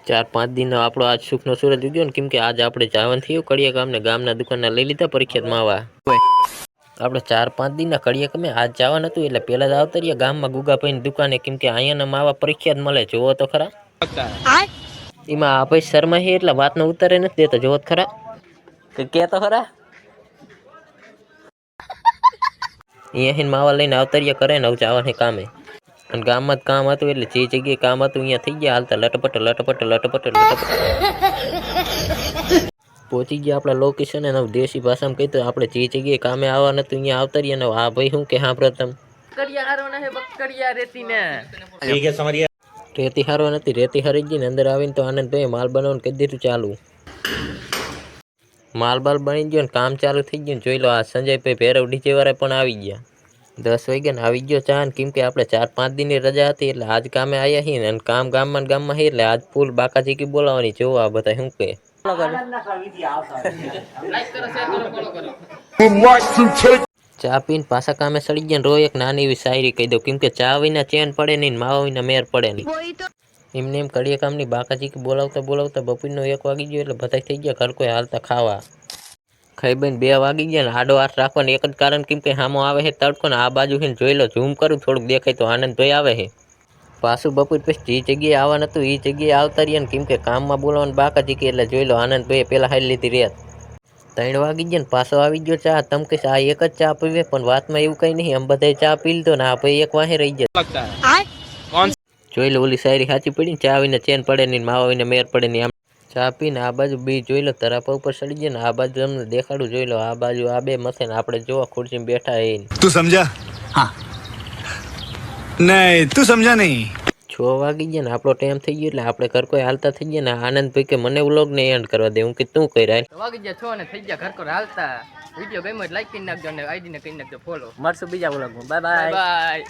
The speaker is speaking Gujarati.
4-5 દિનનો આપણો આજ સુખનો સૂરજ ઉગ્યો ને, કેમ કે આજ આપણે જવાનું થયું કડિયા ગામને, ગામના દુકાનના લઈ લીધા પરીક્ષામાં આવા. આપણે 4-5 દિનના કડિયા ગમે આજ જવાનું હતું, એટલે પહેલા જ આવતા રહ્યા ગામમાં ગુગાભાઈની દુકાને, કેમ કે અહીંયાના માવા પરીક્ષા જ મળે. જોવો તો ખરા એમાં આ ભાઈ શર્મા છે એટલે વાતનો ઉતારે નથી દેતો. જોવો તો ખરા કે તો ખરા અહીંયા માવા લઈને આવતારિયા કરે ને જવાને કામે. અને ગામમાં જ કામ હતું એટલે જે જગ્યાએ કામ હતું અહીંયા થઈ ગયા હાલતા લટપટ લટપટ લટપટ લટપટ પહોંચી ગયા આપણા લોકેશન. અને દેશી ભાષામાં કહી તો આપણે જે જગ્યાએ કામે આવવા નતું અહીંયા આવતા રહ્યા ને આ ભાઈ શું કે હા પ્રથમ રેતી હારવા નથી, રેતી હારી ગઈ ને અંદર આવીને તો આનંદભાઈ માલ બનાવવાનું કહી દીધું ચાલુ. માલ બાલ બની ગયો ને કામ ચાલુ થઈ ગયું. જોઈ લો આ સંજયભાઈ ભૈરવ ડીજે વાળા પણ આવી ગયા. 10 વાગ્યા ને આવી ગયો ચા. કેમ કે આપણે 4-5 દિનની રજા હતી એટલે આજ કામે આવ્યા છીએ અને કામ ગામમાં છે એટલે આજ ફૂલ બાકાજી કી બોલાવાની. જોવો આ બધા શું કહે. ચા પીને પાછા કામે સડી ગયા. રો એક નાની એવી શાયરી કહી દઉં, કેમ કે ચા વિના ચેન પડે નહીં, માવા વિના મેર પડે નહીં. એમને એમ કડિયા કામની બાકાજી કી બોલાવતા બોલાવતા બપોરનો 1 વાગી ગયો એટલે બધા થઈ ગયા ઘર કોઈ હાલતા ખાવા. ખાઈ બઈને 2 વાગી ગયા ને આડો હાથ રાખવાનું એક જ કારણ, કેમ કે સામો આવે છે તડકો ને આ બાજુ છે જોઈ લો ઝૂમ કરું થોડુંક દેખાય તો આનંદભાઈ આવે છે. પાછું બપોર પછી જે જગ્યાએ આવવાનું હતું એ જગ્યાએ આવતા રહ્યા ને, કેમ કે કામમાં બોલાવાનું બાકાજી કે એટલે જોઈ લો આનંદભાઈએ પેલા હારી લીધી રેત. 3 વાગી ગયા ને પાછો આવી ગયો ચા. તમ કે આ એક જ ચા પીવે પણ વાતમાં એવું કઈ નહીં, આમ બધાય ચા પી લીધો ને આ ભાઈ એક વાહે રહી ગયા. જોઈ લો ઓલી શાયરી સાચી પડી ને, ચા વિના ચેન પડે નહીં, માવા વિના મેર પડે નહીં. આમ ચા પીને આ બાજુ બી જોઈ લો તરાપા ઉપર ચડી ગયા ને આ બાજુ અમને દેખાડું. જોઈ લો આ બાજુ આ બે મથે ને આપણે જોવા ખુરશીમાં બેઠા હે. તું સમજા? હા નહીં તું સમજા નહીં. 6 વાગી ગયા ને આપણો ટાઈમ થઈ ગયો એટલે આપણે ઘર કોઈ હાલતા થઈ ગયા ને આનંદભાઈ કે મને વ્લોગ ને એન્ડ કરવા દે. હું કે તું કઈ રહ્યા વાગી ગયા 6 ને થઈ ગયા ઘર કોઈ હાલતા. વિડીયો ગમ્યો લાઈક કરી નાખજો અને આઈડી ને કરી નાખજો ફોલો. મળશું બીજા વ્લોગમાં. Bye bye.